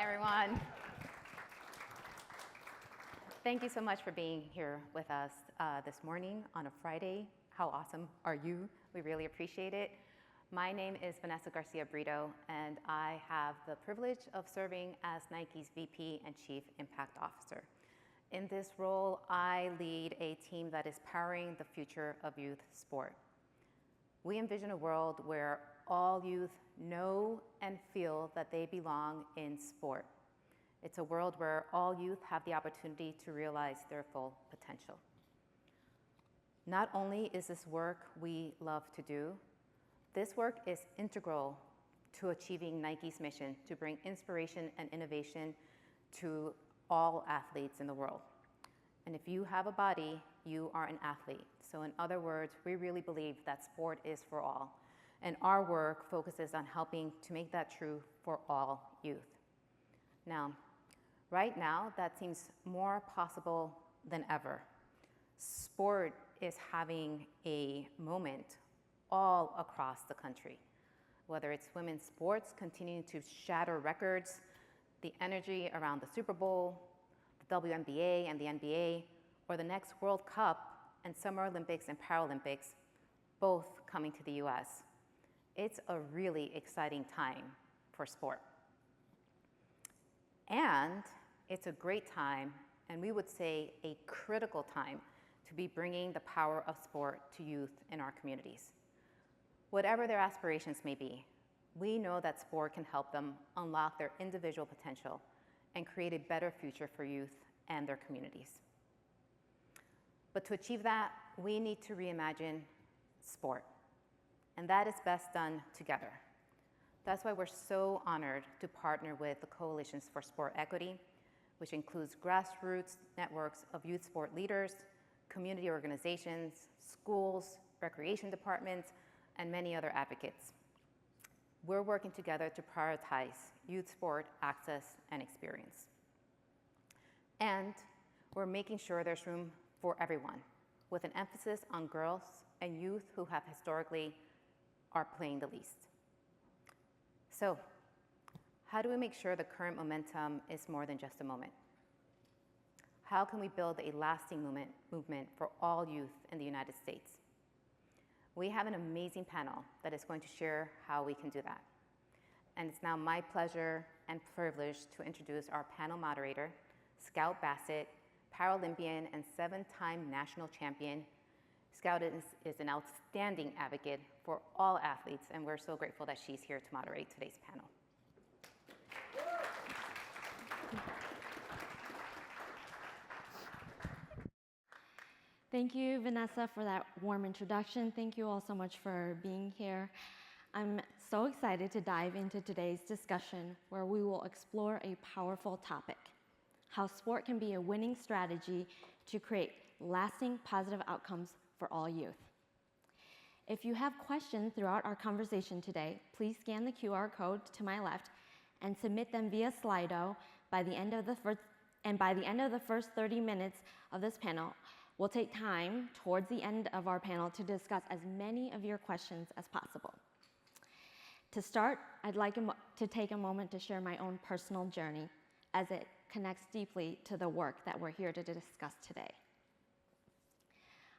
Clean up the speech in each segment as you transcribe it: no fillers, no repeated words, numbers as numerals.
everyone. Thank you so much for being here with us this morning on a Friday. How awesome are you? We really appreciate it. My name is Vanessa Garcia Brito, and I have the privilege of serving as Nike's VP and Chief Impact Officer. In this role, I lead a team that is powering the future of youth sport. We envision a world where all youth know and feel that they belong in sport. It's a world where all youth have the opportunity to realize their full potential. Not only is this work we love to do, this work is integral to achieving Nike's mission to bring inspiration and innovation to all athletes in the world. And if you have a body, you are an athlete. So in other words, we really believe that sport is for all. And our work focuses on helping to make that true for all youth. Now, right now, that seems more possible than ever. Sport is having a moment all across the country. Whether it's women's sports continuing to shatter records, the energy around the Super Bowl, the WNBA and the NBA, or the next World Cup and Summer Olympics and Paralympics, both coming to the US. It's a really exciting time for sport. And it's a great time, and we would say a critical time, to be bringing the power of sport to youth in our communities. Whatever their aspirations may be, we know that sport can help them unlock their individual potential and create a better future for youth and their communities. But to achieve that, we need to reimagine sport, and that is best done together. That's why we're so honored to partner with the Coalitions for Sport Equity, which includes grassroots networks of youth sport leaders, community organizations, schools, recreation departments, and many other advocates. We're working together to prioritize youth sport access and experience. And we're making sure there's room for everyone, with an emphasis on girls and youth who have historically are playing the least. So, how do we make sure the current momentum is more than just a moment? How can we build a lasting movement for all youth in the United States? We have an amazing panel that is going to share how we can do that. And it's now my pleasure and privilege to introduce our panel moderator, Scout Bassett, Paralympian and 7-time national champion. Scout is an outstanding advocate for all athletes, and we're so grateful that she's here to moderate today's panel. Thank you, Vanessa, for that warm introduction. Thank you all so much for being here. I'm so excited to dive into today's discussion, where we will explore a powerful topic: how sport can be a winning strategy to create lasting positive outcomes for all youth. If you have questions throughout our conversation today, please scan the QR code to my left and submit them via Slido by the end of the first 30 minutes of this panel. We'll take time towards the end of our panel to discuss as many of your questions as possible. To start, I'd like to take a moment to share my own personal journey, as it connects deeply to the work that we're here to discuss today.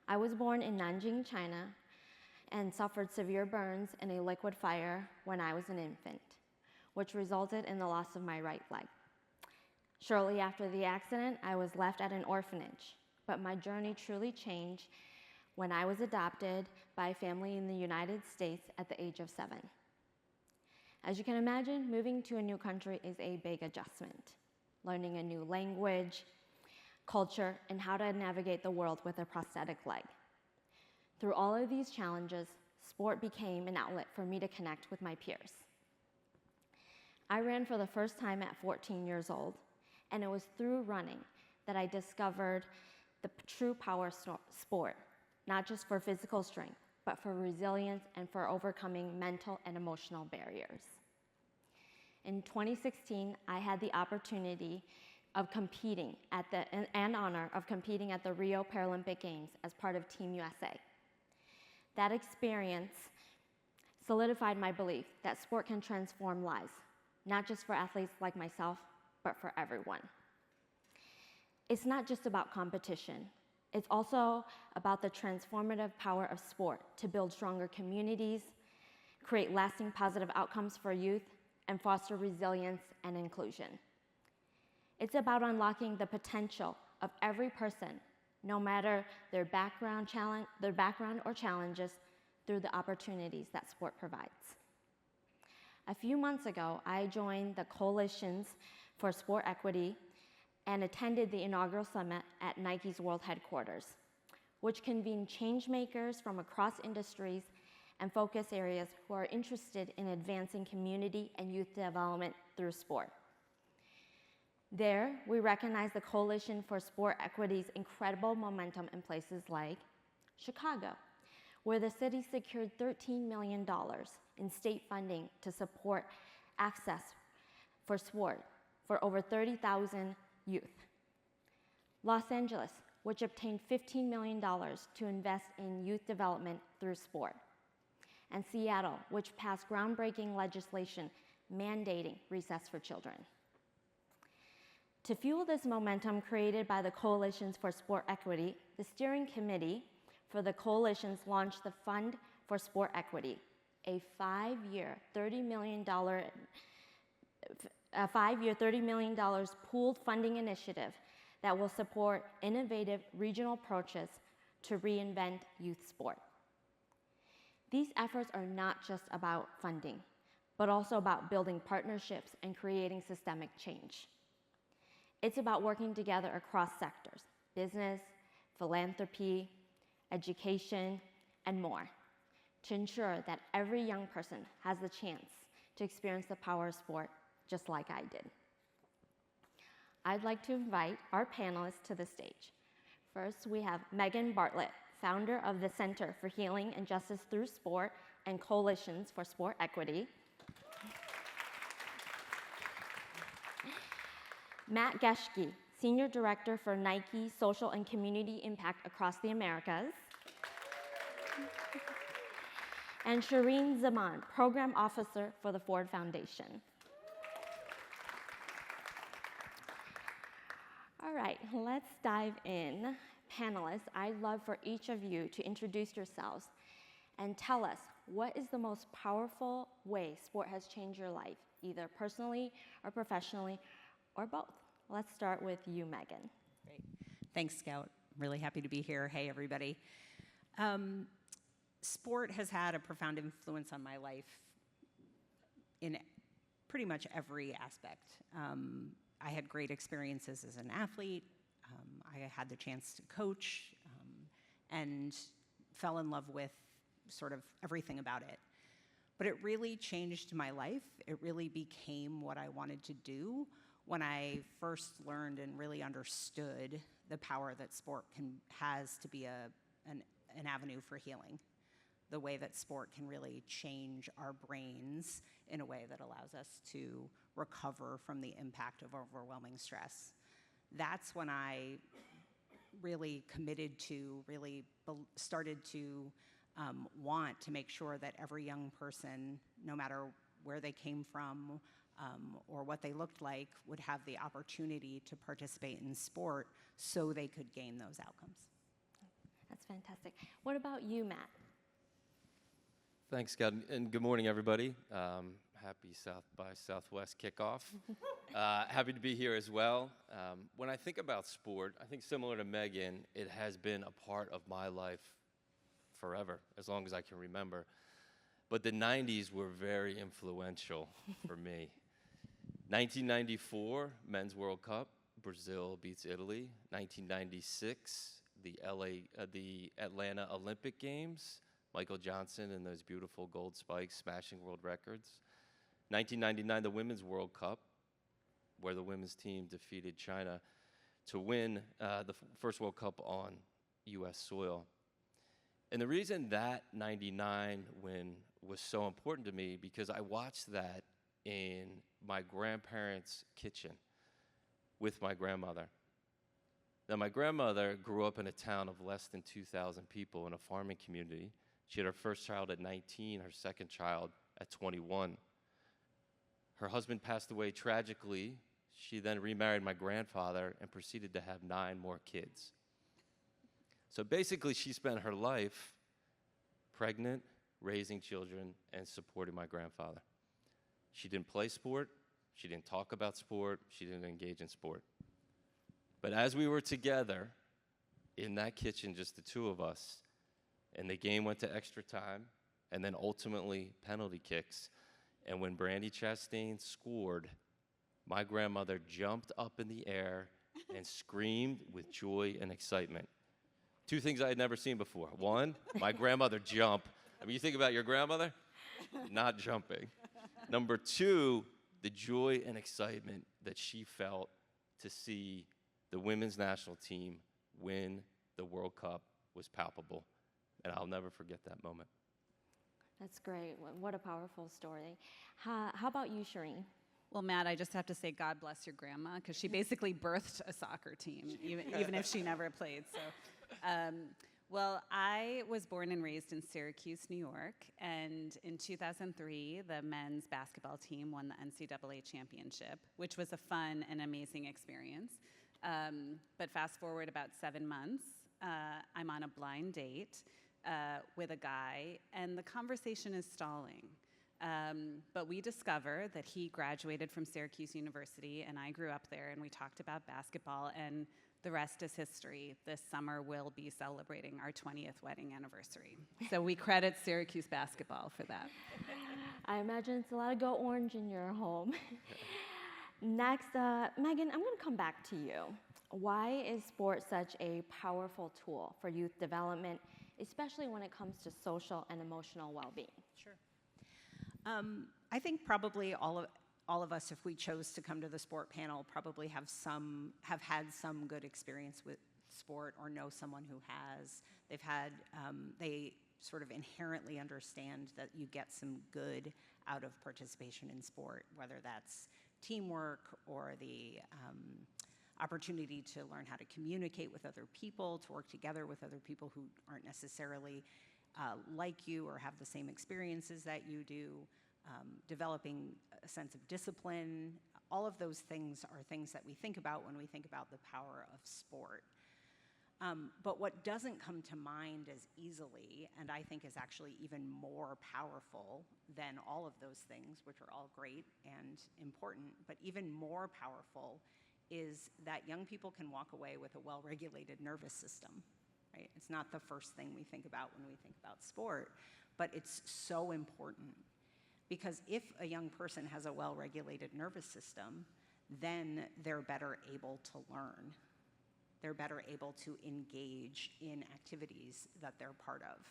I was born in Nanjing, China, and suffered severe burns in a liquid fire when I was an infant, which resulted in the loss of my right leg. Shortly after the accident, I was left at an orphanage, but my journey truly changed when I was adopted by a family in the United States at the age of 7. As you can imagine, moving to a new country is a big adjustment. Learning a new language, culture, and how to navigate the world with a prosthetic leg. Through all of these challenges, sport became an outlet for me to connect with my peers. I ran for the first time at 14 years old, and it was through running that I discovered the true power of sport, not just for physical strength, but for resilience and for overcoming mental and emotional barriers. In 2016, I had the opportunity of competing and honor of competing at the Rio Paralympic Games as part of Team USA. That experience solidified my belief that sport can transform lives, not just for athletes like myself, but for everyone. It's not just about competition. It's also about the transformative power of sport to build stronger communities, create lasting positive outcomes for youth, and foster resilience and inclusion. It's about unlocking the potential of every person, no matter their background or challenges, through the opportunities that sport provides. A few months ago, I joined the Coalitions for Sport Equity and attended the inaugural summit at Nike's world headquarters, which convened change makers from across industries and focus areas who are interested in advancing community and youth development through sport. There, we recognized the Coalition for Sport Equity's incredible momentum in places like Chicago, where the city secured $13 million in state funding to support access for sport for over 30,000 youth. Los Angeles, which obtained $15 million to invest in youth development through sport. And Seattle, which passed groundbreaking legislation mandating recess for children. To fuel this momentum created by the Coalitions for Sport Equity, the steering committee for the coalitions launched the Fund for Sport Equity, a five-year $30 million pooled funding initiative that will support innovative regional approaches to reinvent youth sport. These efforts are not just about funding, but also about building partnerships and creating systemic change. It's about working together across sectors, business, philanthropy, education, and more, to ensure that every young person has the chance to experience the power of sport just like I did. I'd like to invite our panelists to the stage. First, we have Megan Bartlett, founder of the Center for Healing and Justice Through Sport and Coalitions for Sport Equity. Matt Geschke, Senior Director for Nike Social and Community Impact across the Americas. And Shireen Zaman, Program Officer for the Ford Foundation. All right, let's dive in. Panelists, I'd love for each of you to introduce yourselves and tell us what is the most powerful way sport has changed your life, either personally or professionally, or both. Let's start with you, Megan. Great. Thanks, Scout. Really happy to be here. Hey, everybody. Sport has had a profound influence on my life in pretty much every aspect. I had great experiences as an athlete. I had the chance to coach and fell in love with sort of everything about it. But it really changed my life. It really became what I wanted to do when I first learned and really understood the power that sport has to be an avenue for healing. The way that sport can really change our brains in a way that allows us to recover from the impact of overwhelming stress. That's when I really committed to, really started to want to make sure that every young person, no matter where they came from or what they looked like, would have the opportunity to participate in sport so they could gain those outcomes. That's fantastic. What about you, Matt? Thanks, Scott, and good morning, everybody. Happy South by Southwest kickoff. Happy to be here as well. When I think about sport, I think similar to Megan, it has been a part of my life forever, as long as I can remember. But the 90s were very influential for me. 1994, Men's World Cup, Brazil beats Italy. 1996, the Atlanta Olympic Games, Michael Johnson and those beautiful gold spikes smashing world records. 1999, the Women's World Cup, where the women's team defeated China to win the first World Cup on U.S. soil. And the reason that 99 win was so important to me, because I watched that in my grandparents' kitchen with my grandmother. Now, my grandmother grew up in a town of less than 2,000 people in a farming community. She had her first child at 19, her second child at 21. Her husband passed away tragically. She then remarried my grandfather and proceeded to have 9 more kids. So basically, she spent her life pregnant, raising children, and supporting my grandfather. She didn't play sport. She didn't talk about sport. She didn't engage in sport. But as we were together in that kitchen, just the two of us, and the game went to extra time, and then ultimately penalty kicks, and when Brandy Chastain scored, my grandmother jumped up in the air and screamed with joy and excitement. 2 things I had never seen before. 1, my grandmother jump. I mean, you think about your grandmother, not jumping. Number 2, the joy and excitement that she felt to see the women's national team win the World Cup was palpable. And I'll never forget that moment. That's great. What a powerful story. How about you, Shireen? Well, Matt, I just have to say God bless your grandma, because she basically birthed a soccer team, even if she never played. So, well, I was born and raised in Syracuse, New York, and in 2003, the men's basketball team won the NCAA championship, which was a fun and amazing experience. But fast forward about 7 months, I'm on a blind date with a guy, and the conversation is stalling. But we discover that he graduated from Syracuse University, and I grew up there, and we talked about basketball, and the rest is history. This summer we'll be celebrating our 20th wedding anniversary. So we credit Syracuse basketball for that. I imagine it's a lot of Go Orange in your home. Next, Megan, I'm going to come back to you. Why is sport such a powerful tool for youth development, especially when it comes to social and emotional well-being? Sure. I think probably all of us, if we chose to come to the sport panel, probably have had some good experience with sport or know someone who has. They sort of inherently understand that you get some good out of participation in sport, whether that's teamwork or the opportunity to learn how to communicate with other people, to work together with other people who aren't necessarily like you or have the same experiences that you do, developing a sense of discipline. All of those things are things that we think about when we think about the power of sport. But what doesn't come to mind as easily, and I think is actually even more powerful than all of those things, which are all great and important, but even more powerful is that young people can walk away with a well-regulated nervous system. Right? It's not the first thing we think about when we think about sport, but it's so important, because if a young person has a well-regulated nervous system, then they're better able to learn. They're better able to engage in activities that they're part of.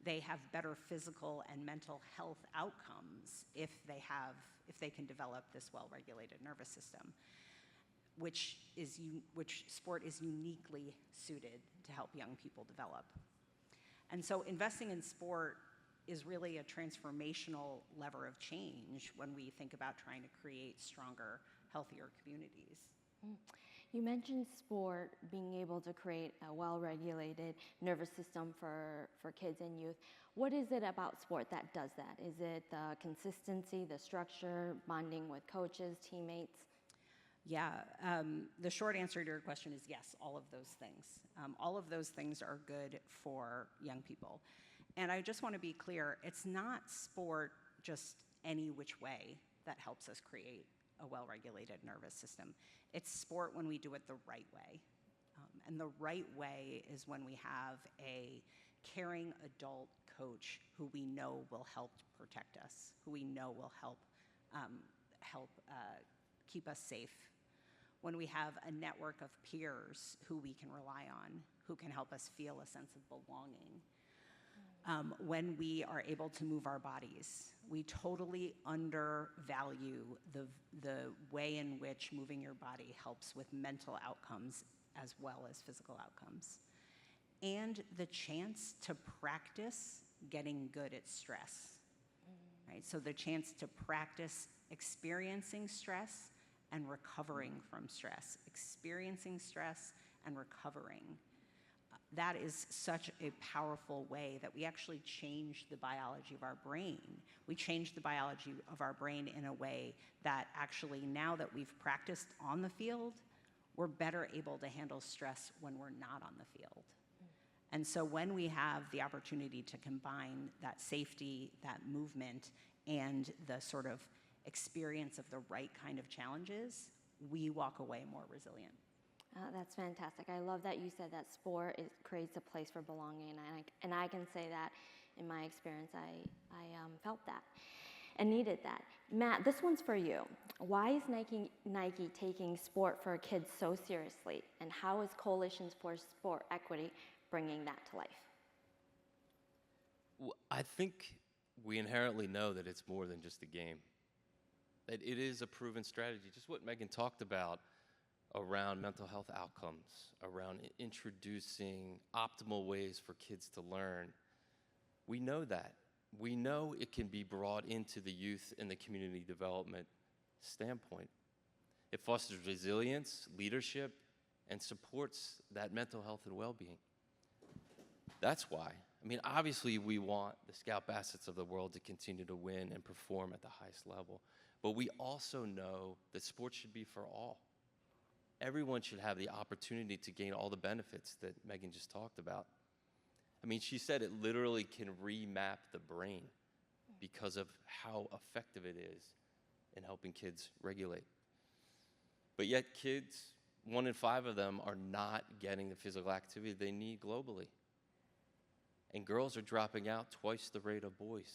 They have better physical and mental health outcomes if they can develop this well-regulated nervous system, which sport is uniquely suited to help young people develop. And so investing in sport is really a transformational lever of change when we think about trying to create stronger, healthier communities. You mentioned sport being able to create a well-regulated nervous system for kids and youth. What is it about sport that does that? Is it the consistency, the structure, bonding with coaches, teammates? Yeah, the short answer to your question is yes, all of those things. All of those things are good for young people. And I just want to be clear, it's not sport just any which way that helps us create a well-regulated nervous system. It's sport when we do it the right way. And the right way is when we have a caring adult coach who we know will help protect us, who we know will help keep us safe. When we have a network of peers who we can rely on, who can help us feel a sense of belonging. When we are able to move our bodies. We totally undervalue the way in which moving your body helps with mental outcomes as well as physical outcomes. And the chance to practice getting good at stress, right? So the chance to practice experiencing stress and recovering from stress, experiencing stress and recovering. that is such a powerful way that we actually change the biology of our brain. We change the biology of our brain in a way that actually, now that we've practiced on the field, we're better able to handle stress when we're not on the field. And so when we have the opportunity to combine that safety, that movement, and the sort of experience of the right kind of challenges, we walk away more resilient. That's fantastic. I love that you said that sport creates a place for belonging, and I can say that in my experience, I felt that and needed that. Matt, this one's for you. Why is Nike taking sport for kids so seriously, and how is Coalitions for Sport Equity bringing that to life? Well, I think we inherently know that it's more than just a game. That it is a proven strategy, just what Megan talked about around mental health outcomes, around introducing optimal ways for kids to learn. We know that. We know it can be brought into the youth and the community development standpoint. It fosters resilience, leadership, and supports that mental health and well-being. That's why. I mean, obviously we want the Scout Bassets of the world to continue to win and perform at the highest level, but we also know that sports should be for all. Everyone should have the opportunity to gain all the benefits that Megan just talked about. I mean, she said it literally can remap the brain because of how effective it is in helping kids regulate. But yet kids, 1 in 5 of them are not getting the physical activity they need globally. And girls are dropping out twice the rate of boys.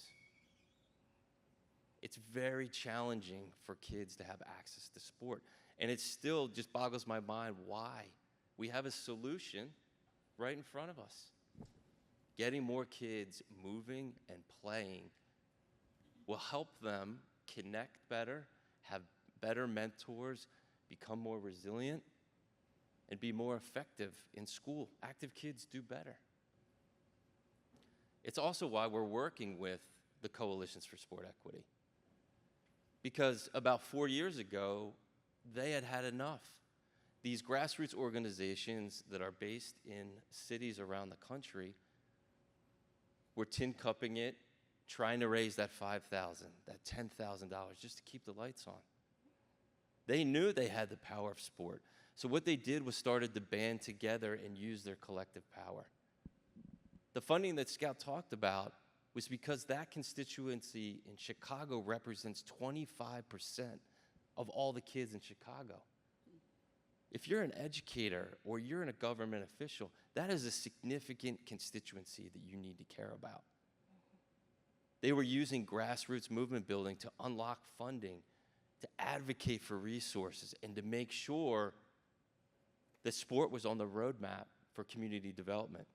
It's very challenging for kids to have access to sport. And it still just boggles my mind why. We have a solution right in front of us. Getting more kids moving and playing will help them connect better, have better mentors, become more resilient, and be more effective in school. Active kids do better. It's also why we're working with the Coalitions for Sport Equity. Because about 4 years ago, they had enough. These grassroots organizations that are based in cities around the country were tin cupping it, trying to raise that $5,000, that $10,000 just to keep the lights on. They knew they had the power of sport. So what they did was started to band together and use their collective power. The funding that Scout talked about was because that constituency in Chicago represents 25% of all the kids in Chicago. If you're an educator or you're a government official, that is a significant constituency that you need to care about. They were using grassroots movement building to unlock funding, to advocate for resources, and to make sure that sport was on the roadmap for community development.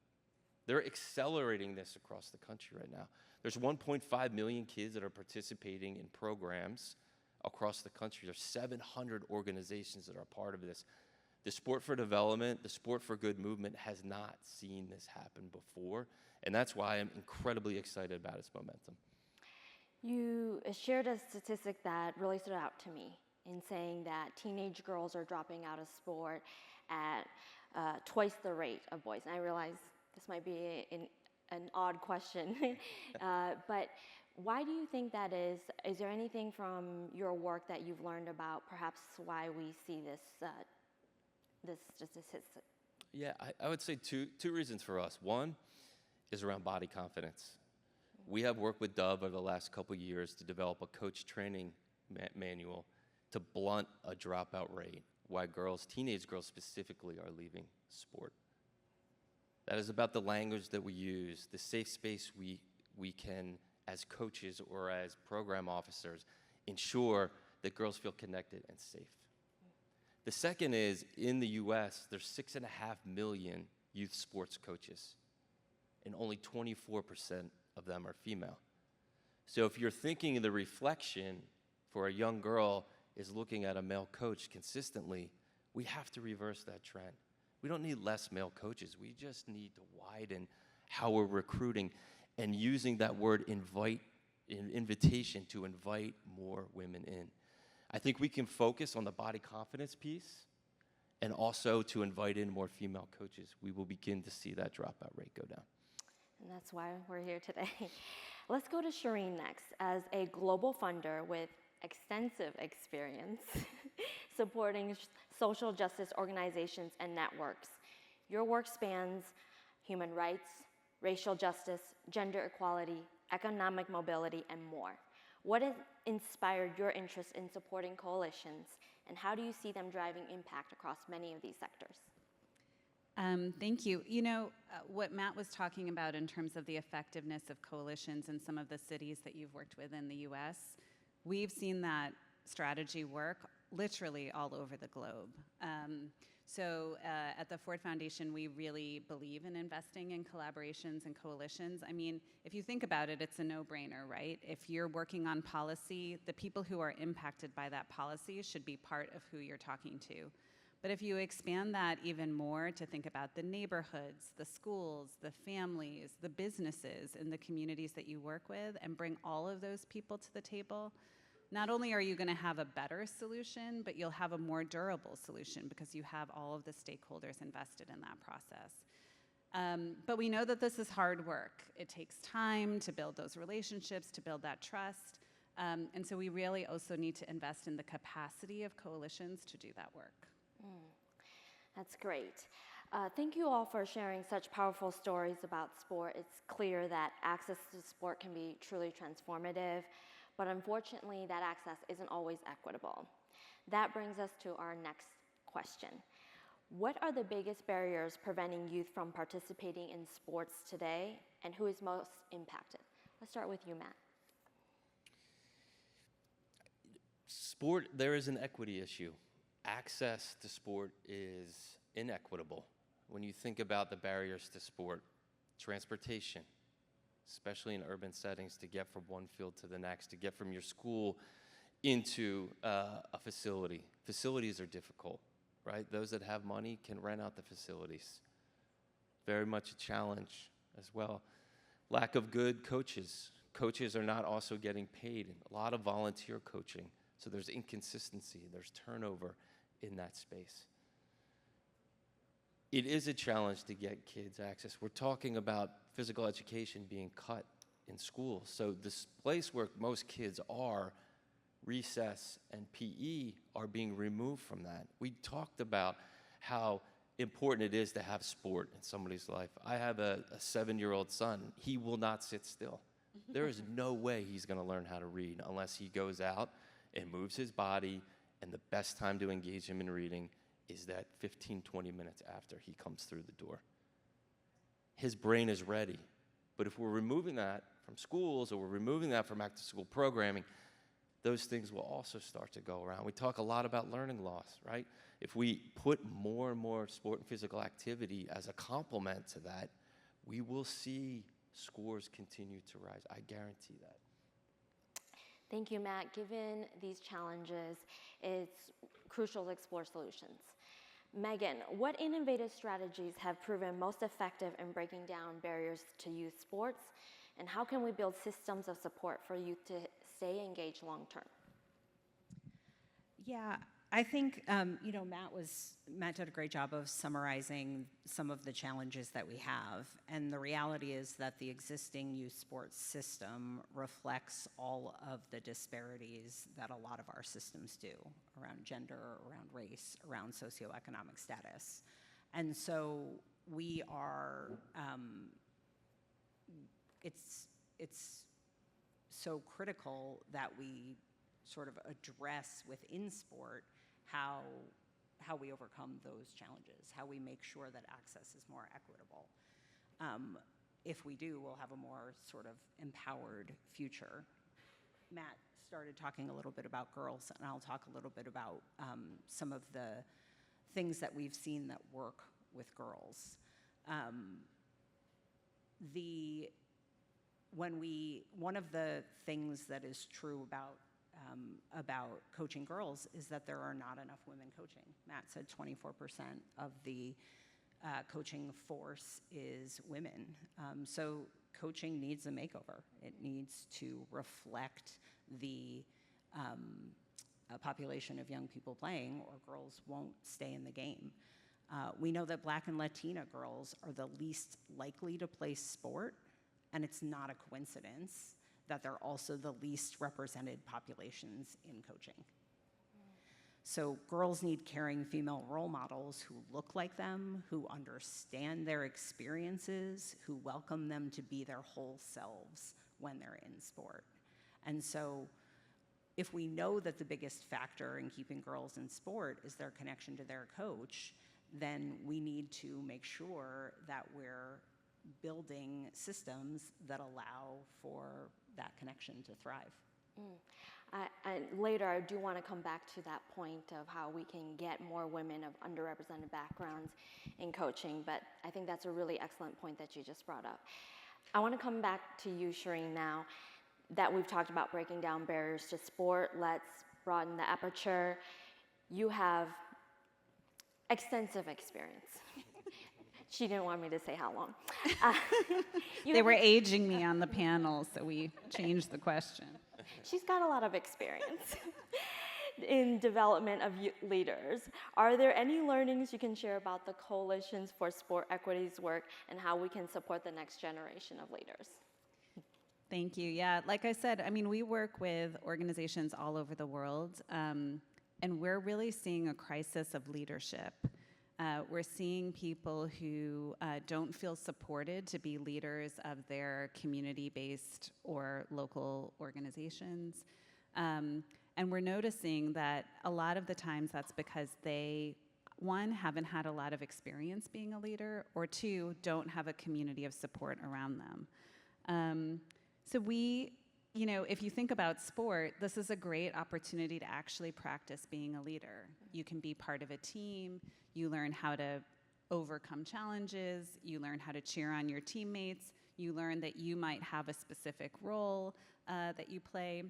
They're accelerating this across the country right now. There's 1.5 million kids that are participating in programs across the country. There's 700 organizations that are part of this. The Sport for Development, the Sport for Good movement has not seen this happen before, and that's why I'm incredibly excited about its momentum. You shared a statistic that really stood out to me in saying that teenage girls are dropping out of sport at twice the rate of boys. And I realize this might be an odd question, but why do you think that is? Is there anything from your work that you've learned about perhaps why we see this statistic? Yeah, I would say two reasons for us. One is around body confidence. We have worked with Dove over the last couple years to develop a coach training manual to blunt a dropout rate, why teenage girls specifically, are leaving sport. That is about the language that we use, the safe space we can, as coaches or as program officers, ensure that girls feel connected and safe. The second is, in the US, there's 6.5 million youth sports coaches, and only 24% of them are female. So if you're thinking of the reflection for a young girl is looking at a male coach consistently, we have to reverse that trend. We don't need less male coaches. We just need to widen how we're recruiting and using that word invitation to invite more women in. I think we can focus on the body confidence piece and also to invite in more female coaches, we will begin to see that dropout rate go down. And that's why we're here today. Let's go to Shireen next. As a global funder with extensive experience supporting social justice organizations and networks, your work spans human rights, racial justice, gender equality, economic mobility, and more. What has inspired your interest in supporting coalitions, and how do you see them driving impact across many of these sectors? Thank you. You know, what Matt was talking about in terms of the effectiveness of coalitions in some of the cities that you've worked with in the US, we've seen that strategy work literally all over the globe. So at the Ford Foundation, we really believe in investing in collaborations and coalitions. I mean, if you think about it, it's a no-brainer, right? If you're working on policy, the people who are impacted by that policy should be part of who you're talking to. But if you expand that even more to think about the neighborhoods, the schools, the families, the businesses in the communities that you work with, and bring all of those people to the table, not only are you going to have a better solution, but you'll have a more durable solution because you have all of the stakeholders invested in that process. But we know that this is hard work. It takes time to build those relationships, to build that trust. And so we really also need to invest in the capacity of coalitions to do that work. That's great. Thank you all for sharing such powerful stories about sport. It's clear that access to sport can be truly transformative, but unfortunately that access isn't always equitable. That brings us to our next question. What are the biggest barriers preventing youth from participating in sports today, and who is most impacted? Let's start with you, Matt. Sport, there is an equity issue. Access to sport is inequitable. When you think about the barriers to sport, transportation, especially in urban settings, to get from one field to the next, to get from your school into a facility. Facilities are difficult, right? Those that have money can rent out the facilities. Very much a challenge as well. Lack of good coaches. Coaches are not also getting paid. A lot of volunteer coaching. So there's inconsistency, there's turnover in that space. It is a challenge to get kids access. We're talking about physical education being cut in schools. So this place where most kids are, recess and PE, are being removed from that. We talked about how important it is to have sport in somebody's life. I have a 7-year-old son. He will not sit still. There is no way he's going to learn how to read unless he goes out and moves his body, and the best time to engage him in reading is that 15, 20 minutes after he comes through the door. His brain is ready. But if we're removing that from schools or we're removing that from after-school programming, those things will also start to go around. We talk a lot about learning loss, right? If we put more and more sport and physical activity as a complement to that, we will see scores continue to rise. I guarantee that. Thank you, Matt. Given these challenges, it's crucial to explore solutions. Megan, what innovative strategies have proven most effective in breaking down barriers to youth sports, and how can we build systems of support for youth to stay engaged long term? Yeah, I think Matt did a great job of summarizing some of the challenges that we have, and the reality is that the existing youth sports system reflects all of the disparities that a lot of our systems do around gender, around race, around socioeconomic status. And so we are, it's so critical that we sort of address within sport how we overcome those challenges, how we make sure that access is more equitable. If we do, we'll have a more sort of empowered future. Matt started talking a little bit about girls, and I'll talk a little bit about some of the things that we've seen that work with girls. One of the things that is true about coaching girls is that there are not enough women coaching. Matt said 24% of the coaching force is women. So coaching needs a makeover. It needs to reflect the a population of young people playing, or girls won't stay in the game. We know that Black and Latina girls are the least likely to play sport, and it's not a coincidence that they're also the least represented populations in coaching. So girls need caring female role models who look like them, who understand their experiences, who welcome them to be their whole selves when they're in sport. And so if we know that the biggest factor in keeping girls in sport is their connection to their coach, then we need to make sure that we're building systems that allow for that connection to thrive. Later, I do want to come back to that point of how we can get more women of underrepresented backgrounds in coaching, but I think that's a really excellent point that you just brought up. I want to come back to you, Shireen, now that we've talked about breaking down barriers to sport. Let's broaden the aperture. You have extensive experience. She didn't want me to say how long. They were aging me on the panel, so we changed the question. She's got a lot of experience in development of leaders. Are there any learnings you can share about the Coalitions for Sport Equity's work and how we can support the next generation of leaders? Thank you. Yeah, like I said, I mean, we work with organizations all over the world, and we're really seeing a crisis of leadership. We're seeing people who don't feel supported to be leaders of their community-based or local organizations. And we're noticing that a lot of the times that's because they, one, haven't had a lot of experience being a leader, or two, don't have a community of support around them. So we, you know, if you think about sport, this is a great opportunity to actually practice being a leader. You can be part of a team. You learn how to overcome challenges. You learn how to cheer on your teammates. You learn that you might have a specific role that you play,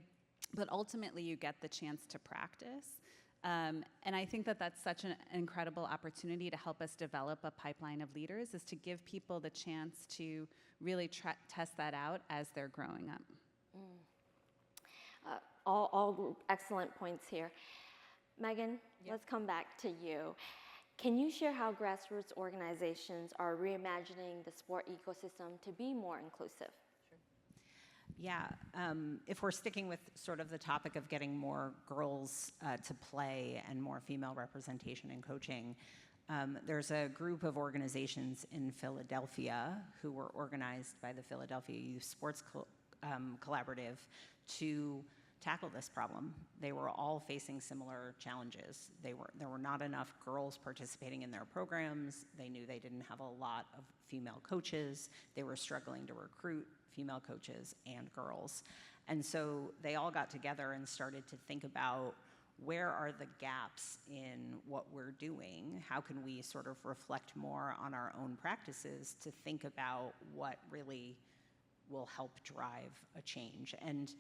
but ultimately you get the chance to practice. And I think that that's such an incredible opportunity to help us develop a pipeline of leaders, is to give people the chance to really test that out as they're growing up. All excellent points here. Megan, let's come back to you. Can you share how grassroots organizations are reimagining the sport ecosystem to be more inclusive? Yeah, if we're sticking with sort of the topic of getting more girls to play and more female representation in coaching, there's a group of organizations in Philadelphia who were organized by the Philadelphia Youth Sports Collaborative to tackle this problem. They were all facing similar challenges. There were not enough girls participating in their programs. They knew they didn't have a lot of female coaches. They were struggling to recruit female coaches and girls. And so they all got together and started to think about, where are the gaps in what we're doing? How can we sort of reflect more on our own practices to think about what really will help drive a change? And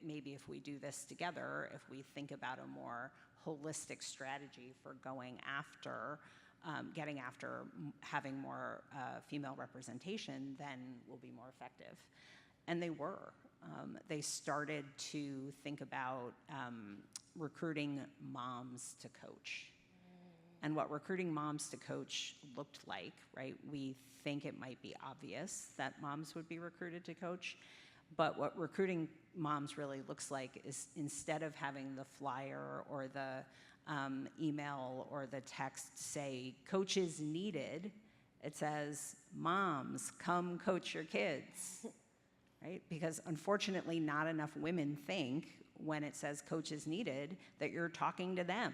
maybe if we do this together, if we think about a more holistic strategy for going after, getting after having more female representation, then we'll be more effective. And they were. They started to think about recruiting moms to coach. And what recruiting moms to coach looked like, right? We think it might be obvious that moms would be recruited to coach, but what recruiting moms really looks like is, instead of having the flyer or the email or the text say, coaches needed, it says, moms, come coach your kids, right? Because unfortunately, not enough women think, when it says coaches needed, that you're talking to them,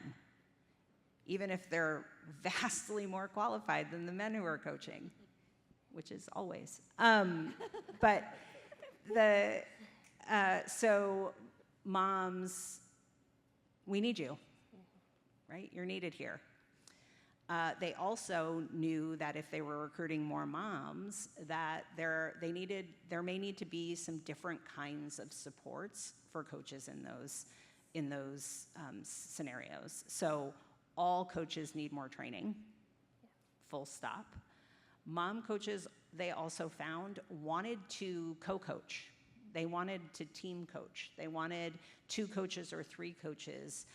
even if they're vastly more qualified than the men who are coaching, which is always. But so moms, we need you, right? You're needed here. They also knew that if they were recruiting more moms, that there may need to be some different kinds of supports for coaches in those scenarios. So all coaches need more training, full stop. Mom coaches, they also found, wanted to co-coach They wanted to team coach. They wanted 2 coaches or 3 coaches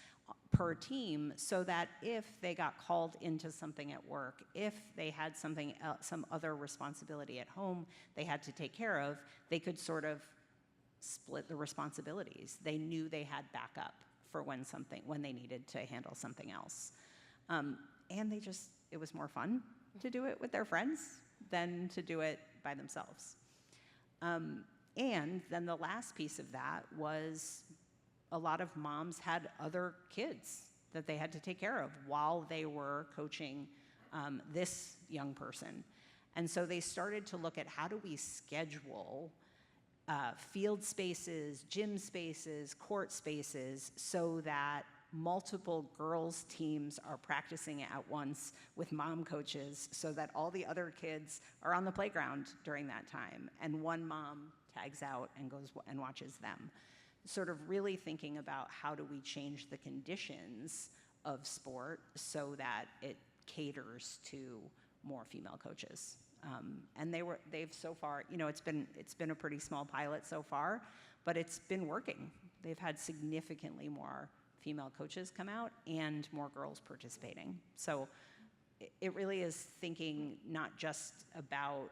per team, so that if they got called into something at work, if they had something else, some other responsibility at home they had to take care of, they could sort of split the responsibilities. They knew they had backup for when they needed to handle something else. And it was more fun to do it with their friends than to do it by themselves. And then the last piece of that was a lot of moms had other kids that they had to take care of while they were coaching this young person. And so they started to look at, how do we schedule field spaces, gym spaces, court spaces, so that multiple girls teams are practicing at once with mom coaches, so that all the other kids are on the playground during that time, and one mom tags out and goes and watches them. Sort of really thinking about, how do we change the conditions of sport so that it caters to more female coaches. And they've so far, it's been a pretty small pilot so far, but it's been working. They've had significantly more female coaches come out and more girls participating. So it really is thinking not just about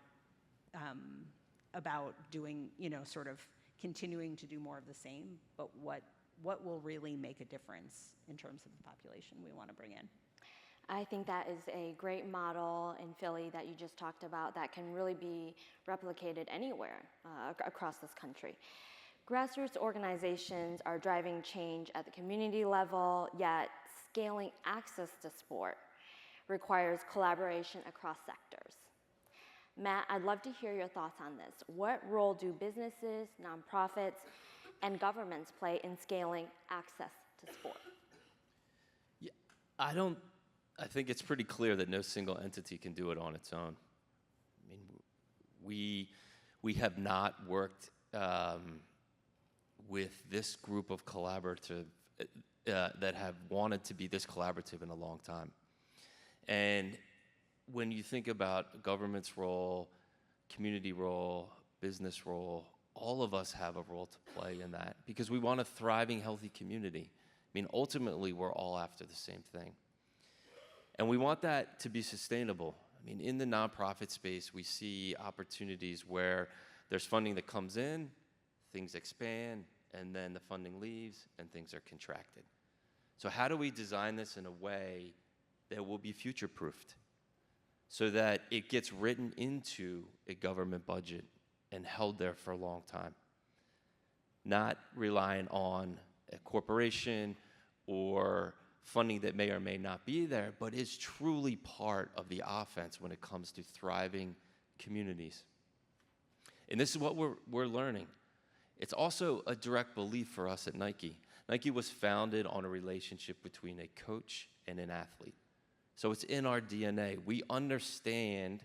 doing, sort of continuing to do more of the same, but what will really make a difference in terms of the population we want to bring in. I think that is a great model in Philly that you just talked about that can really be replicated anywhere across this country. Grassroots organizations are driving change at the community level, yet scaling access to sport requires collaboration across sectors. Matt, I'd love to hear your thoughts on this. What role do businesses, nonprofits, and governments play in scaling access to sport? Yeah, I think it's pretty clear that no single entity can do it on its own. I mean, we have not worked with this group of collaborative that have wanted to be this collaborative in a long time. And when you think about government's role, community role, business role, all of us have a role to play in that, because we want a thriving, healthy community. I mean, ultimately, we're all after the same thing. And we want that to be sustainable. I mean, in the nonprofit space, we see opportunities where there's funding that comes in, things expand, and then the funding leaves, and things are contracted. So how do we design this in a way that will be future-proofed, so that it gets written into a government budget and held there for a long time, not relying on a corporation or funding that may or may not be there, but is truly part of the offense when it comes to thriving communities. And this is what we're learning. It's also a direct belief for us at Nike. Nike was founded on a relationship between a coach and an athlete. So it's in our DNA. We understand,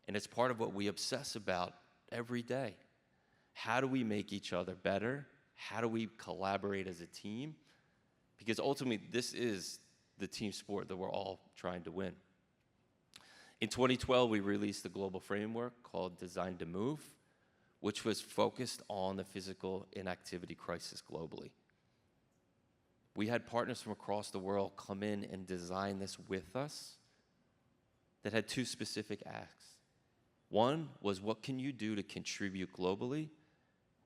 and it's part of what we obsess about every day. How do we make each other better? How do we collaborate as a team? Because ultimately, this is the team sport that we're all trying to win. In 2012, we released a global framework called Design to Move, which was focused on the physical inactivity crisis globally. We had partners from across the world come in and design this with us that had 2 specific asks. One was, what can you do to contribute globally?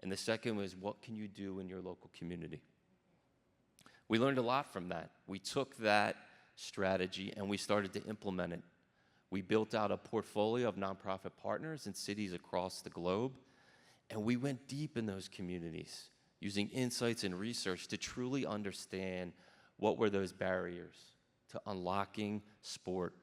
And the second was, what can you do in your local community? We learned a lot from that. We took that strategy and we started to implement it. We built out a portfolio of nonprofit partners in cities across the globe, and we went deep in those communities using insights and research to truly understand what were those barriers to unlocking sport.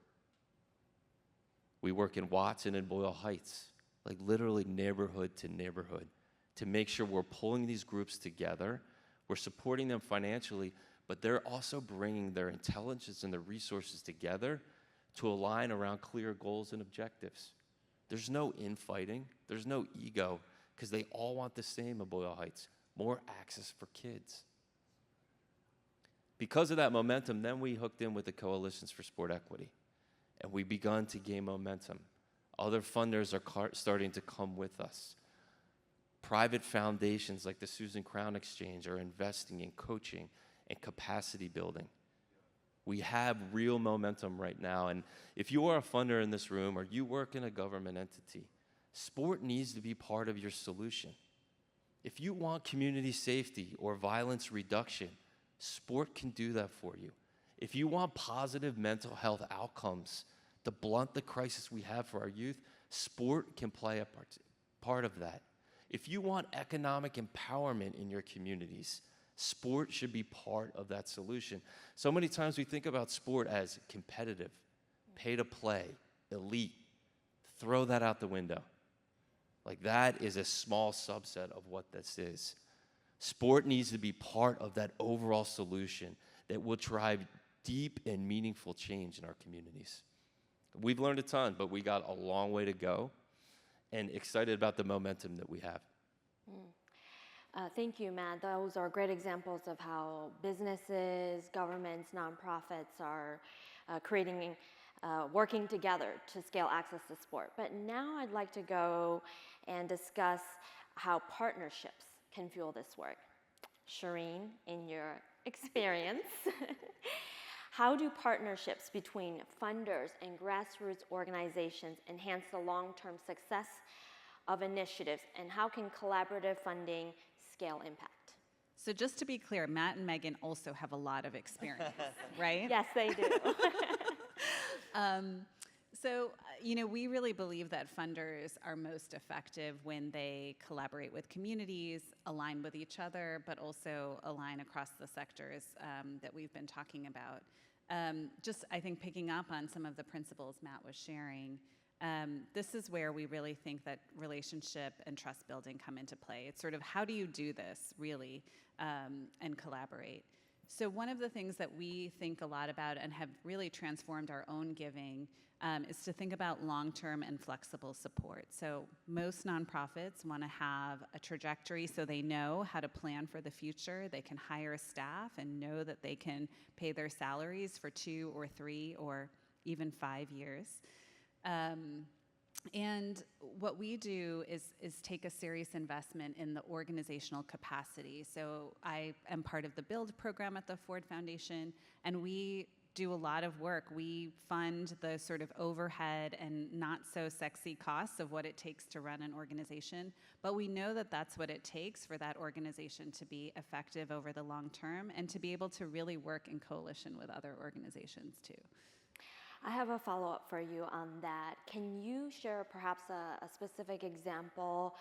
We work in Watson and Boyle Heights, like literally neighborhood to neighborhood, to make sure we're pulling these groups together. We're supporting them financially, but they're also bringing their intelligence and their resources together to align around clear goals and objectives. There's no infighting, there's no ego, because they all want the same in Boyle Heights, more access for kids. Because of that momentum, then we hooked in with the Coalitions for Sport Equity, and we begun to gain momentum. Other funders are starting to come with us. Private foundations like the Susan Crown Exchange are investing in coaching and capacity building. We have real momentum right now. And if you are a funder in this room or you work in a government entity, sport needs to be part of your solution. If you want community safety or violence reduction, sport can do that for you. If you want positive mental health outcomes to blunt the crisis we have for our youth, sport can play a part of that. If you want economic empowerment in your communities, sport should be part of that solution. So many times we think about sport as competitive, pay to play, elite. Throw that out the window. Like, that is a small subset of what this is. Sport needs to be part of that overall solution that will drive deep and meaningful change in our communities. We've learned a ton, but we got a long way to go, and excited about the momentum that we have. Thank you, Matt. Those are great examples of how businesses, governments, nonprofits are working together to scale access to sport. But now I'd like to go and discuss how partnerships can fuel this work. Shireen, in your experience, how do partnerships between funders and grassroots organizations enhance the long-term success of initiatives, and how can collaborative funding scale impact? So just to be clear, Matt and Megan also have a lot of experience, right? Yes, they do. We really believe that funders are most effective when they collaborate with communities, align with each other, but also align across the sectors that we've been talking about. I think picking up on some of the principles Matt was sharing, this is where we really think that relationship and trust building come into play. It's sort of, how do you do this, really, and collaborate? So one of the things that we think a lot about and have really transformed our own giving is to think about long-term and flexible support. So most nonprofits want to have a trajectory so they know how to plan for the future. They can hire staff and know that they can pay their salaries for 2 or 3 or even 5 years. And what we do is take a serious investment in the organizational capacity. So I am part of the Build program at the Ford Foundation, and we do a lot of work. We fund the sort of overhead and not so sexy costs of what it takes to run an organization, but we know that that's what it takes for that organization to be effective over the long term and to be able to really work in coalition with other organizations too. I have a follow-up for you on that. Can you share perhaps a specific example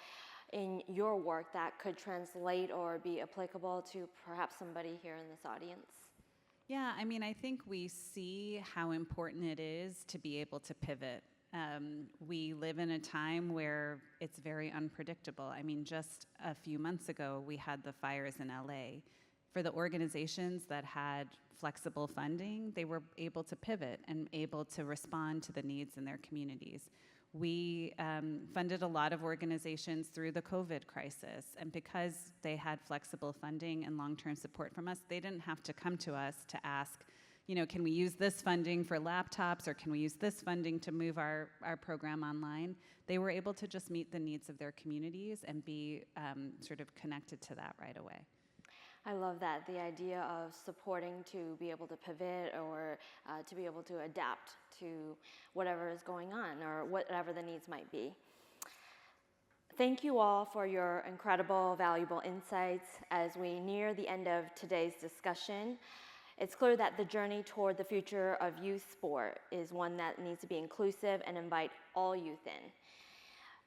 in your work that could translate or be applicable to perhaps somebody here in this audience? Yeah, I mean, I think we see how important it is to be able to pivot. We live in a time where it's very unpredictable. I mean, just a few months ago, we had the fires in LA. For the organizations that had flexible funding, they were able to pivot and able to respond to the needs in their communities. We funded a lot of organizations through the COVID crisis, and because they had flexible funding and long-term support from us, they didn't have to come to us to ask, can we use this funding for laptops, or can we use this funding to move our program online? They were able to just meet the needs of their communities and be sort of connected to that right away. I love that, the idea of supporting to be able to pivot or to be able to adapt to whatever is going on or whatever the needs might be. Thank you all for your incredible, valuable insights. As we near the end of today's discussion, it's clear that the journey toward the future of youth sport is one that needs to be inclusive and invite all youth in.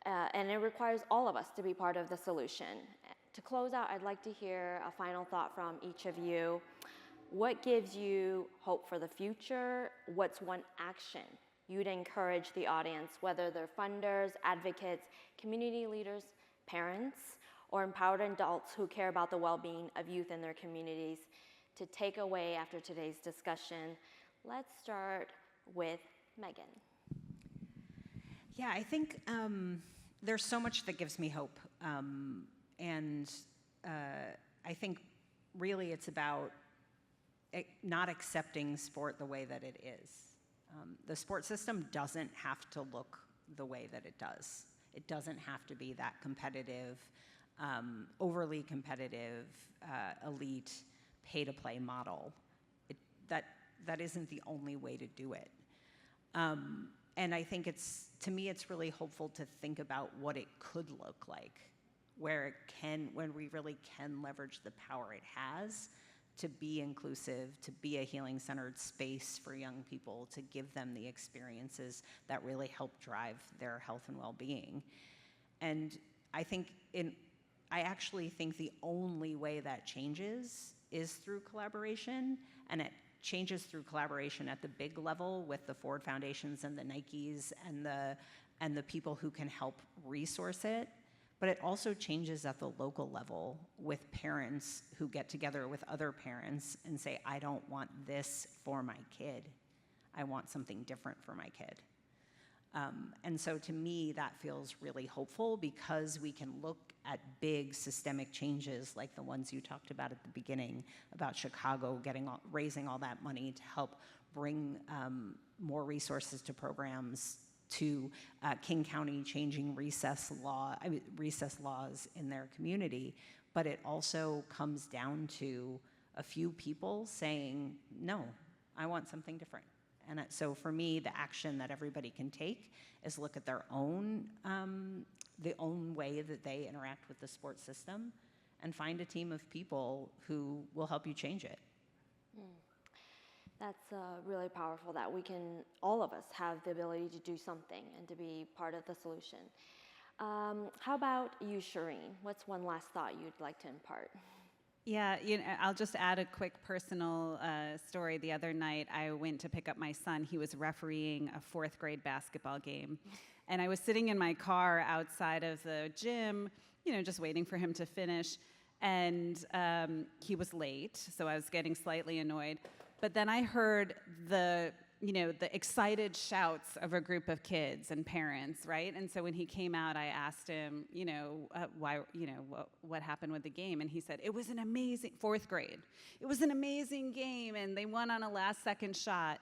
And it requires all of us to be part of the solution. To close out, I'd like to hear a final thought from each of you. What gives you hope for the future? What's one action you'd encourage the audience, whether they're funders, advocates, community leaders, parents, or empowered adults who care about the well-being of youth in their communities, to take away after today's discussion? Let's start with Megan. Yeah, I think there's so much that gives me hope. And I think really it's about not accepting sport the way that it is. The sport system doesn't have to look the way that it does. It doesn't have to be that competitive. overly competitive, elite, pay-to-play model. That isn't the only way to do it. And I think to me, it's really hopeful to think about what it could look like, when we really can leverage the power it has to be inclusive, to be a healing-centered space for young people, to give them the experiences that really help drive their health and well-being. And I actually think the only way that changes is through collaboration, and it changes through collaboration at the big level with the Ford Foundations and the Nikes and the people who can help resource it. But it also changes at the local level with parents who get together with other parents and say, I don't want this for my kid. I want something different for my kid. And so to me, that feels really hopeful because we can look at big systemic changes like the ones you talked about at the beginning, about Chicago raising all that money to help bring more resources to programs, to King County changing recess laws in their community. But it also comes down to a few people saying, no, I want something different. And so for me, the action that everybody can take is look at their own, the own way that they interact with the sports system and find a team of people who will help you change it. That's really powerful that all of us have the ability to do something and to be part of the solution. How about you, Shireen? What's one last thought you'd like to impart? Yeah, I'll just add a quick personal story. The other night, I went to pick up my son. He was refereeing a 4th grade basketball game. And I was sitting in my car outside of the gym, just waiting for him to finish. And he was late, so I was getting slightly annoyed. But then I heard the excited shouts of a group of kids and parents, right? And so when he came out, I asked him, why, what happened with the game? And he said, it was an amazing, 4th grade. It was an amazing game, and they won on a last-second shot.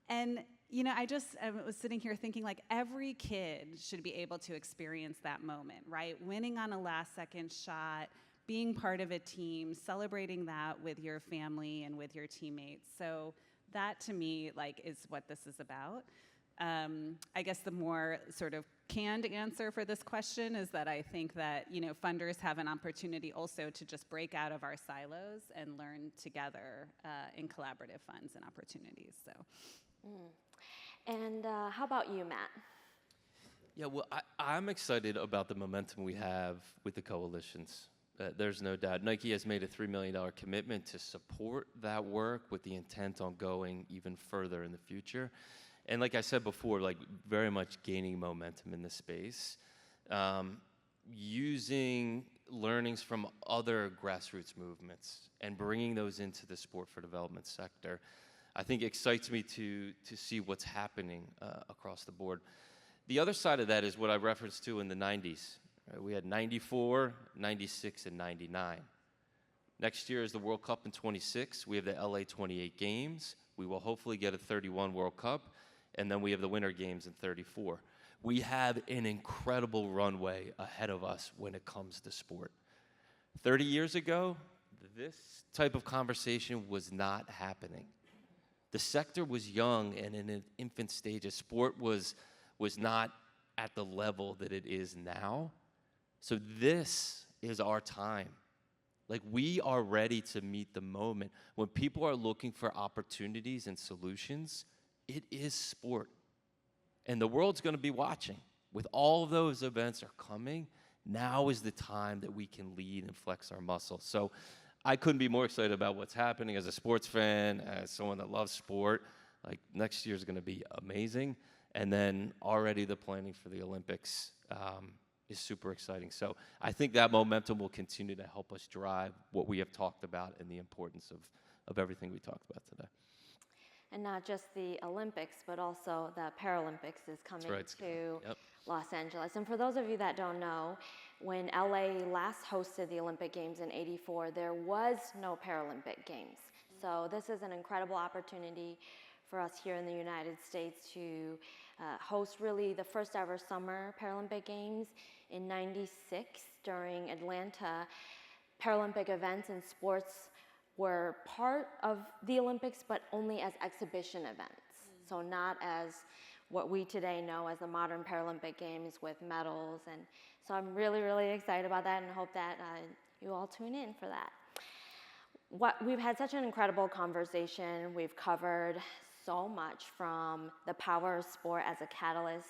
And, I was sitting here thinking, like, every kid should be able to experience that moment, right? Winning on a last-second shot, being part of a team, celebrating that with your family and with your teammates. So that, to me, is what this is about. I guess the more sort of canned answer for this question is that I think that, funders have an opportunity also to just break out of our silos and learn together in collaborative funds and opportunities. So. And how about you, Matt? Yeah, well, I'm excited about the momentum we have with the coalitions. There's no doubt. Nike has made a $3 million commitment to support that work with the intent on going even further in the future. And like I said before, very much gaining momentum in the space, using learnings from other grassroots movements and bringing those into the sport for development sector, I think excites me to see what's happening across the board. The other side of that is what I referenced to in the 90s. We had 94, 96, and 99. Next year is the World Cup in 26. We have the LA 28 games. We will hopefully get a 31 World Cup, and then we have the Winter Games in 34. We have an incredible runway ahead of us when it comes to sport. 30 years ago, this type of conversation was not happening. The sector was young and in an infant stage. Sport was not at the level that it is now. So this is our time. We are ready to meet the moment. When people are looking for opportunities and solutions, it is sport. And the world's going to be watching. With all of those events are coming, now is the time that we can lead and flex our muscles. So I couldn't be more excited about what's happening as a sports fan, as someone that loves sport. Next year's going to be amazing. And then already the planning for the Olympics is super exciting. So I think that momentum will continue to help us drive what we have talked about and the importance of everything we talked about today. And not just the Olympics, but also the Paralympics is coming to Los Angeles. And for those of you that don't know, when LA last hosted the Olympic Games in '84, there was no Paralympic Games. So this is an incredible opportunity for us here in the United States to host really the first ever summer Paralympic Games in '96 during Atlanta. Paralympic events and sports were part of the Olympics, but only as exhibition events. So not as what we today know as the modern Paralympic Games with medals. And so I'm really, really excited about that and hope that you all tune in for that. We've had such an incredible conversation. We've covered so much, from the power of sport as a catalyst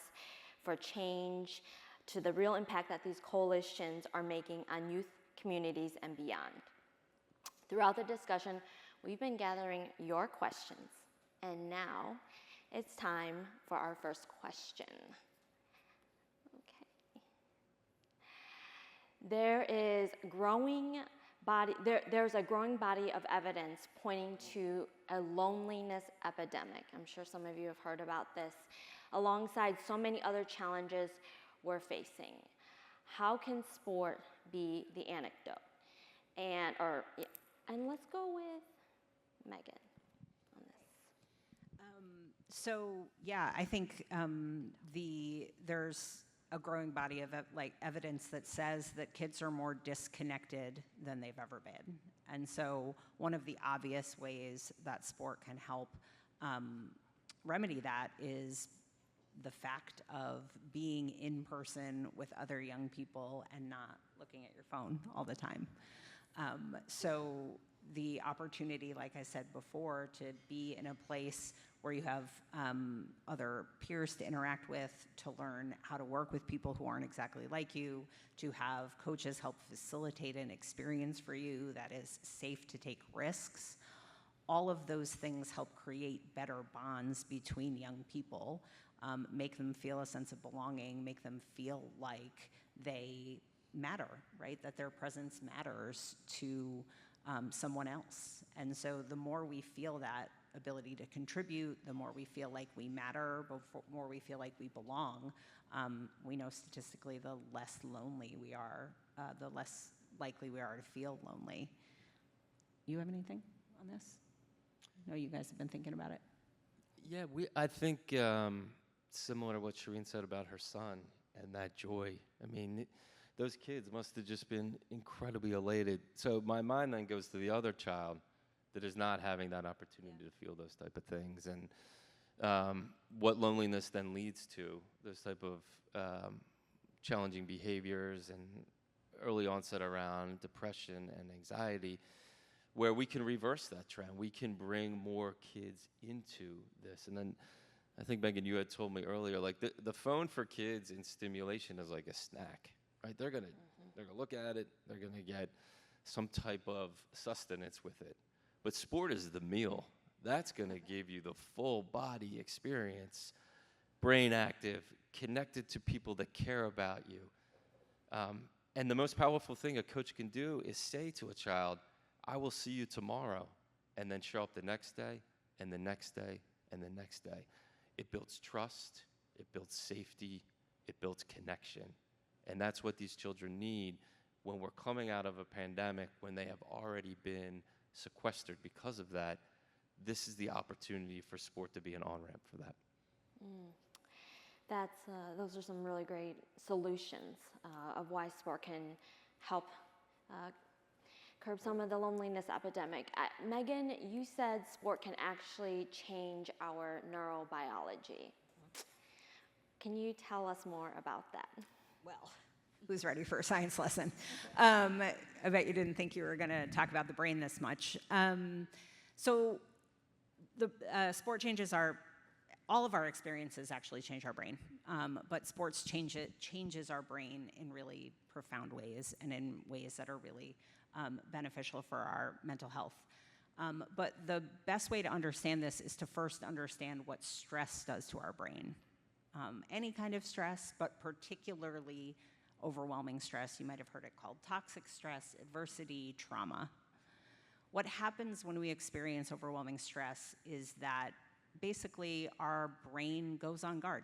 for change to the real impact that these coalitions are making on youth communities and beyond. Throughout the discussion, we've been gathering your questions, and now it's time for our first question. Okay. There's a growing body of evidence pointing to a loneliness epidemic. I'm sure some of you have heard about this, alongside so many other challenges we're facing. How can sport be the antidote? And let's go with Megan on this. So yeah, I think there's a growing body of evidence that says that kids are more disconnected than they've ever been. And so one of the obvious ways that sport can help remedy that is the fact of being in person with other young people and not looking at your phone all the time. So the opportunity, like I said before, to be in a place where you have other peers to interact with, to learn how to work with people who aren't exactly like you, to have coaches help facilitate an experience for you that is safe to take risks. All of those things help create better bonds between young people, make them feel a sense of belonging, make them feel like they matter, right? That their presence matters to someone else. And so the more we feel that ability to contribute, the more we feel like we matter, the more we feel like we belong, we know statistically the less lonely we are, the less likely we are to feel lonely. You have anything on this? I know you guys have been thinking about it. Yeah, I think similar to what Shireen said about her son and that joy. I mean, those kids must have just been incredibly elated. So my mind then goes to the other child that is not having that opportunity to feel those type of things, and what loneliness then leads to, those type of challenging behaviors and early onset around depression and anxiety, where we can reverse that trend. We can bring more kids into this. And then I think, Megan, you had told me earlier, like the phone for kids in stimulation is like a snack, right? They're gonna look at it, they're gonna get some type of sustenance with it. But sport is the meal. That's gonna give you the full body experience, brain active, connected to people that care about you. And the most powerful thing a coach can do is say to a child, I will see you tomorrow, and then show up the next day, and the next day, and the next day. It builds trust, it builds safety, it builds connection. And that's what these children need when we're coming out of a pandemic, when they have already been sequestered because of that. This is the opportunity for sport to be an on-ramp for that. Those are some really great solutions of why sport can help curb some of the loneliness epidemic. Megan, you said sport can actually change our neurobiology. Can you tell us more about that? Well, who's ready for a science lesson? I bet you didn't think you were going to talk about the brain this much. So the sport changes all of our experiences actually change our brain, but sports changes our brain in really profound ways and in ways that are really beneficial for our mental health. But the best way to understand this is to first understand what stress does to our brain. Any kind of stress, but particularly overwhelming stress. You might have heard it called toxic stress, adversity, trauma. What happens when we experience overwhelming stress is that basically our brain goes on guard.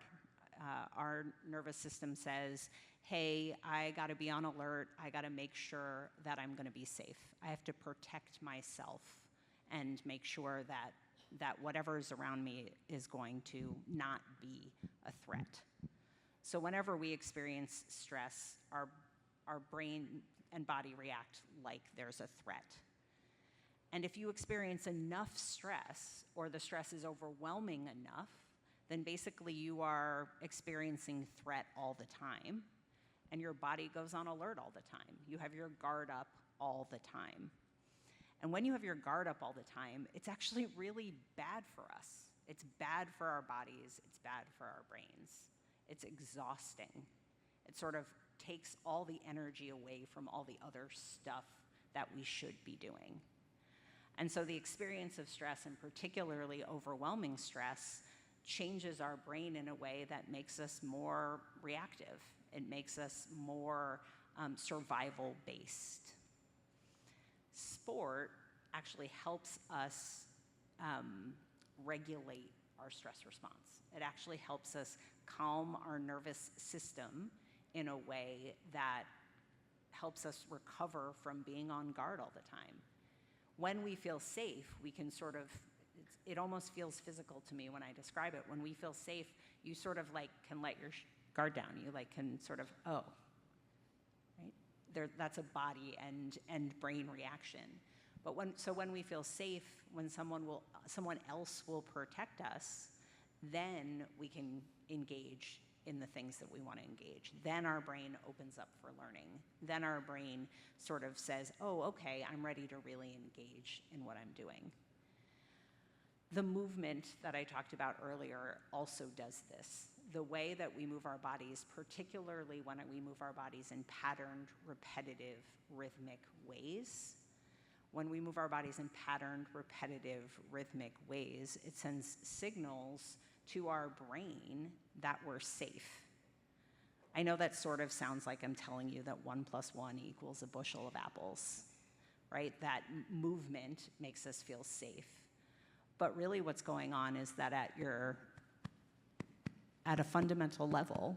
Our nervous system says, hey, I gotta be on alert, I gotta make sure that I'm gonna be safe. I have to protect myself and make sure that that whatever's around me is going to not be a threat. So whenever we experience stress, our brain and body react like there's a threat. And if you experience enough stress, or the stress is overwhelming enough, then basically you are experiencing threat all the time, and your body goes on alert all the time. You have your guard up all the time. And when you have your guard up all the time, it's actually really bad for us. It's bad for our bodies, it's bad for our brains. It's exhausting. It sort of takes all the energy away from all the other stuff that we should be doing. And so the experience of stress, and particularly overwhelming stress, changes our brain in a way that makes us more reactive. It makes us more survival-based. Sport actually helps us regulate our stress response. It actually helps us calm our nervous system in a way that helps us recover from being on guard all the time. When we feel safe, we can sort of, it almost feels physical to me when I describe it. When we feel safe, you sort of like can let your guard down. You like can sort of, oh, right? That's a body and brain reaction. But when we feel safe, when someone else will protect us, then we can engage in the things that we want to engage. Then our brain opens up for learning. Then our brain sort of says, oh, okay, I'm ready to really engage in what I'm doing. The movement that I talked about earlier also does this. The way that we move our bodies, particularly when we move our bodies in patterned, repetitive, rhythmic ways, when we move our bodies in patterned, repetitive, rhythmic ways, it sends signals to our brain that we're safe. I know that sort of sounds like I'm telling you that 1 + 1 = a bushel of apples, right? That movement makes us feel safe. But really what's going on is that at a fundamental level,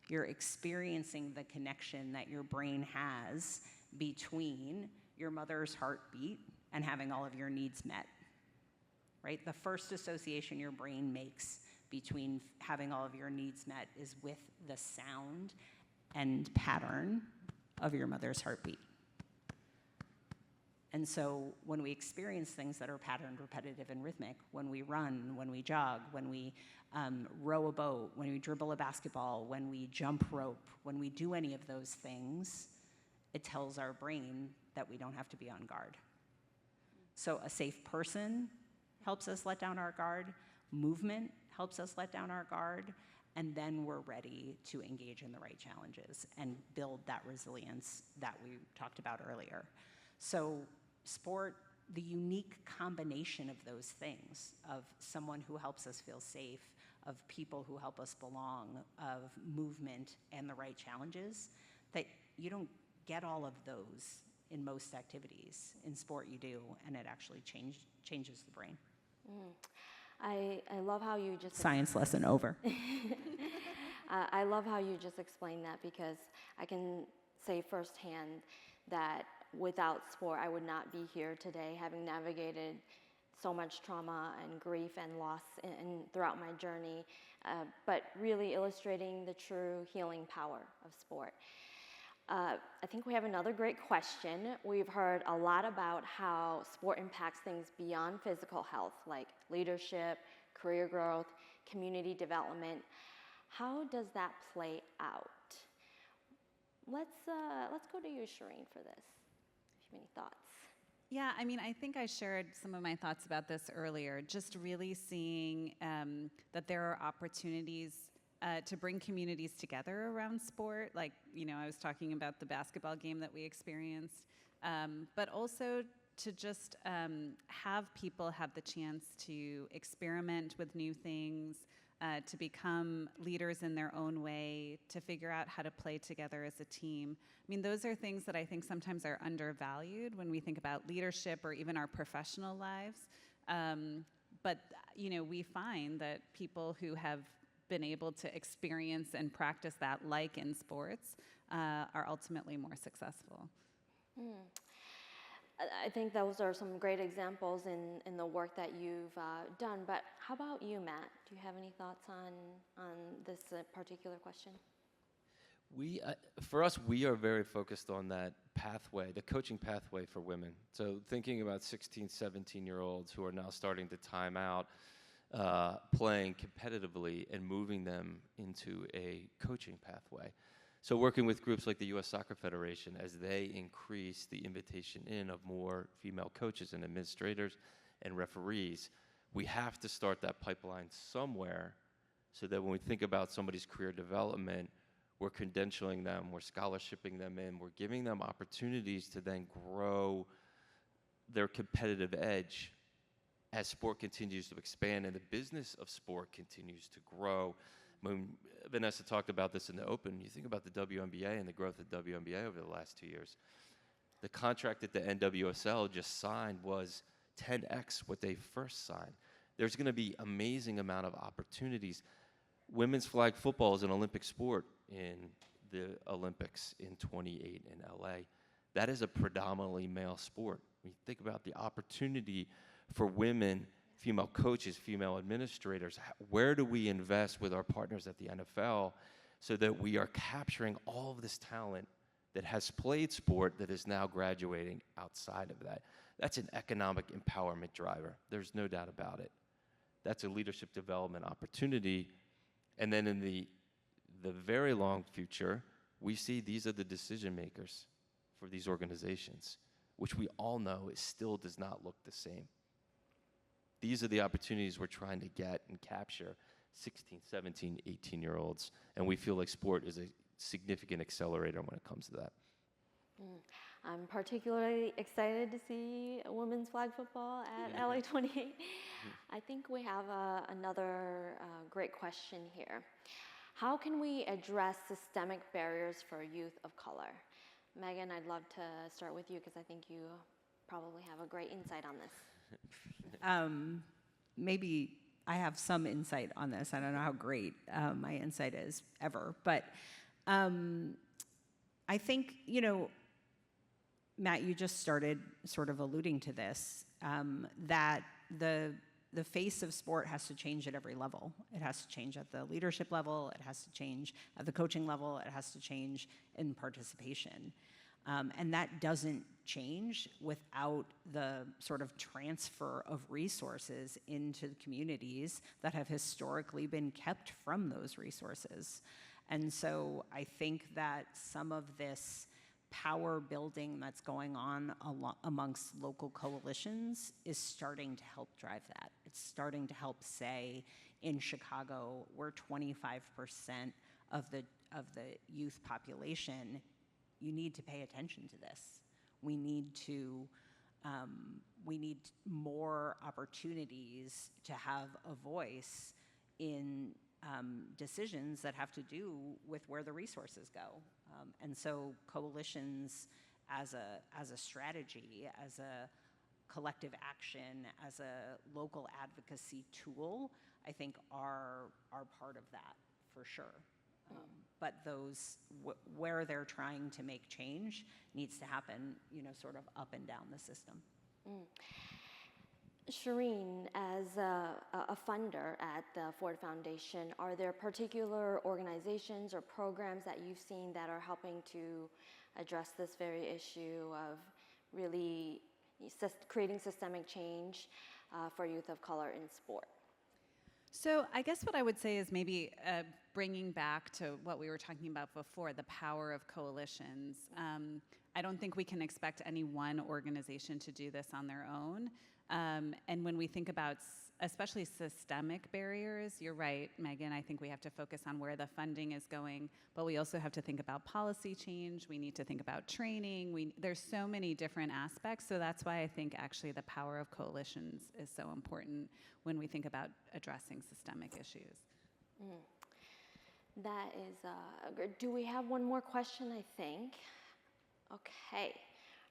you're experiencing the connection that your brain has between your mother's heartbeat and having all of your needs met, right? The first association your brain makes between having all of your needs met is with the sound and pattern of your mother's heartbeat. And so when we experience things that are patterned, repetitive, and rhythmic, when we run, when we jog, when we row a boat, when we dribble a basketball, when we jump rope, when we do any of those things, it tells our brain that we don't have to be on guard. So a safe person helps us let down our guard, movement helps us let down our guard, and then we're ready to engage in the right challenges and build that resilience that we talked about earlier. So sport, the unique combination of those things, of someone who helps us feel safe, of people who help us belong, of movement and the right challenges, that you don't get all of those in most activities. In sport you do, and it actually changes the brain. I love how you just... Science lesson over. I love how you just explained that, because I can say firsthand that without sport, I would not be here today, having navigated so much trauma and grief and loss throughout my journey, but really illustrating the true healing power of sport. I think we have another great question. We've heard a lot about how sport impacts things beyond physical health, like leadership, career growth, community development. How does that play out? Let's go to you, Shireen, for this. If you have any thoughts. Yeah, I mean, I think I shared some of my thoughts about this earlier, just really seeing that there are opportunities to bring communities together around sport. Like, I was talking about the basketball game that we experienced, but also to just have people have the chance to experiment with new things, to become leaders in their own way, to figure out how to play together as a team. I mean, those are things that I think sometimes are undervalued when we think about leadership or even our professional lives. But, we find that people who have been able to experience and practice that, like in sports, are ultimately more successful. I think those are some great examples in the work that you've done. But how about you, Matt? Do you have any thoughts on this particular question? For us, we are very focused on that pathway, the coaching pathway for women. So thinking about 16, 17-year-olds who are now starting to time out, playing competitively and moving them into a coaching pathway. So working with groups like the U.S. Soccer Federation as they increase the invitation in of more female coaches and administrators and referees, we have to start that pipeline somewhere so that when we think about somebody's career development, we're credentialing them, we're scholarshiping them in, we're giving them opportunities to then grow their competitive edge as sport continues to expand and the business of sport continues to grow. When Vanessa talked about this in the open, you think about the WNBA and the growth of WNBA over the last 2 years. The contract that the NWSL just signed was 10x what they first signed. There's going to be amazing amount of opportunities. Women's flag football is an Olympic sport in the Olympics in 28 in LA. That is a predominantly male sport. When you think about the opportunity for women, female coaches, female administrators, where do we invest with our partners at the NFL so that we are capturing all of this talent that has played sport that is now graduating outside of that? That's an economic empowerment driver. There's no doubt about it. That's a leadership development opportunity. And then in the very long future, we see these are the decision makers for these organizations, which we all know it still does not look the same. These are the opportunities we're trying to get and capture 16, 17, 18-year-olds, and we feel like sport is a significant accelerator when it comes to that. I'm particularly excited to see women's flag football at LA 28. I think we have another great question here. How can we address systemic barriers for youth of color? Megan, I'd love to start with you because I think you probably have a great insight on this. Maybe I have some insight on this. I don't know how great my insight is ever, but I think, Matt, you just started sort of alluding to this, that the face of sport has to change at every level. It has to change at the leadership level, it has to change at the coaching level, it has to change in participation. And that doesn't change without the sort of transfer of resources into the communities that have historically been kept from those resources. And so I think that some of this power building that's going on amongst local coalitions is starting to help drive that. It's starting to help say, in Chicago, we're 25% of the youth population. You need to pay attention to this. We need more opportunities to have a voice in decisions that have to do with where the resources go. And so coalitions as a strategy, as a collective action, as a local advocacy tool, I think are part of that for sure. But those, where they're trying to make change needs to happen, sort of up and down the system. Shireen, as a funder at the Ford Foundation, are there particular organizations or programs that you've seen that are helping to address this very issue of really creating systemic change for youth of color in sport? So I guess what I would say is maybe bringing back to what we were talking about before, the power of coalitions. I don't think we can expect any one organization to do this on their own. And when we think about especially systemic barriers, you're right, Megan, I think we have to focus on where the funding is going, but we also have to think about policy change. We need to think about training. There's so many different aspects, so that's why I think actually the power of coalitions is so important when we think about addressing systemic issues. That is good. Do we have one more question, I think? Okay.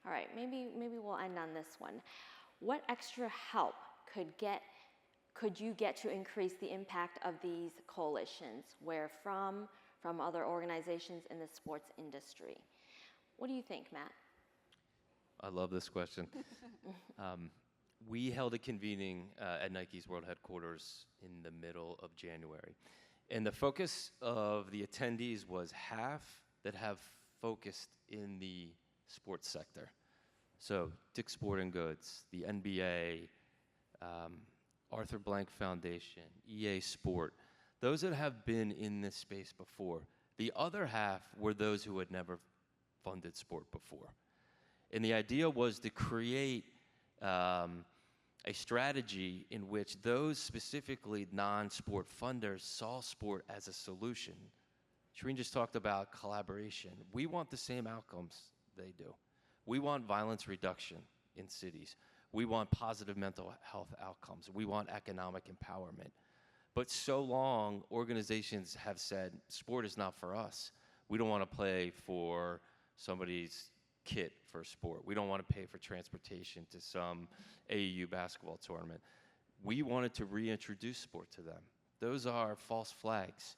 All right, maybe we'll end on this one. What extra help could you get to increase the impact of these coalitions? Where from other organizations in the sports industry? What do you think, Matt? I love this question. We held a convening at Nike's world headquarters in the middle of January. And the focus of the attendees was half that have focused in the sports sector. So Dick's Sporting Goods, the NBA, Arthur Blank Foundation, EA Sport, those that have been in this space before. The other half were those who had never funded sport before. And the idea was to create a strategy in which those specifically non-sport funders saw sport as a solution. Shireen just talked about collaboration. We want the same outcomes they do. We want violence reduction in cities. We want positive mental health outcomes. We want economic empowerment. But so long, organizations have said, sport is not for us. We don't want to play for somebody's kit for sport. We don't want to pay for transportation to some AAU basketball tournament. We wanted to reintroduce sport to them. Those are false flags.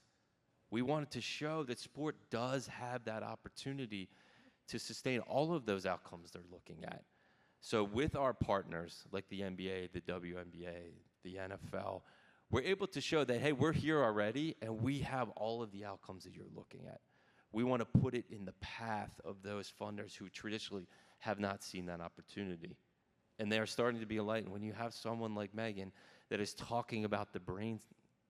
We wanted to show that sport does have that opportunity to sustain all of those outcomes they're looking at. So with our partners, like the NBA, the WNBA, the NFL, we're able to show that, hey, we're here already, and we have all of the outcomes that you're looking at. We want to put it in the path of those funders who traditionally have not seen that opportunity. And they are starting to be enlightened. When you have someone like Megan that is talking about the brain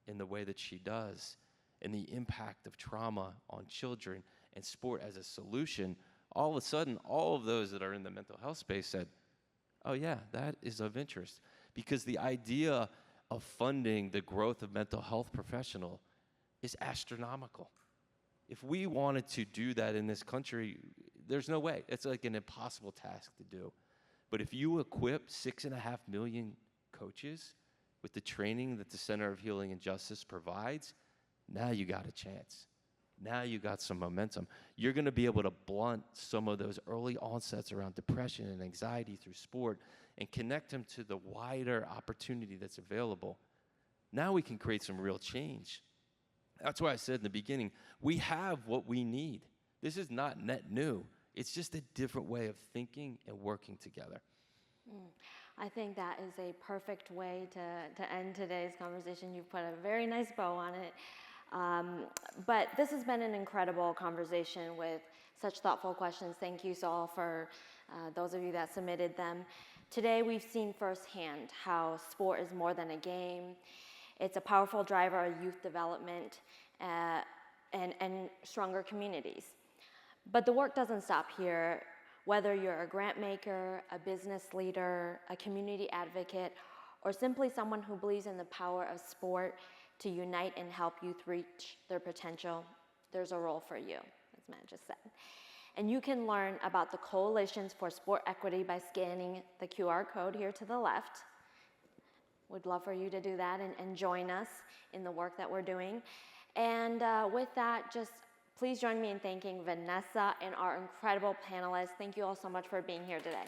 in the way that she does, and the impact of trauma on children and sport as a solution, all of a sudden, all of those that are in the mental health space said, oh yeah, that is of interest. Because the idea of funding the growth of mental health professional is astronomical. If we wanted to do that in this country, there's no way. It's like an impossible task to do. But if you equip 6.5 million coaches with the training that the Center of Healing and Justice provides, now you got a chance. Now you got some momentum. You're going to be able to blunt some of those early onsets around depression and anxiety through sport and connect them to the wider opportunity that's available. Now we can create some real change. That's why I said in the beginning, we have what we need. This is not net new. It's just a different way of thinking and working together. I think that is a perfect way to end today's conversation. You've put a very nice bow on it. But this has been an incredible conversation with such thoughtful questions. Thank you all for those of you that submitted them. Today we've seen firsthand how sport is more than a game. It's a powerful driver of youth development and stronger communities. But the work doesn't stop here. Whether you're a grant maker, a business leader, a community advocate, or simply someone who believes in the power of sport to unite and help youth reach their potential, there's a role for you, as Matt just said. And you can learn about the coalitions for sport equity by scanning the QR code here to the left. We'd love for you to do that and join us in the work that we're doing. And with that, just please join me in thanking Vanessa and our incredible panelists. Thank you all so much for being here today.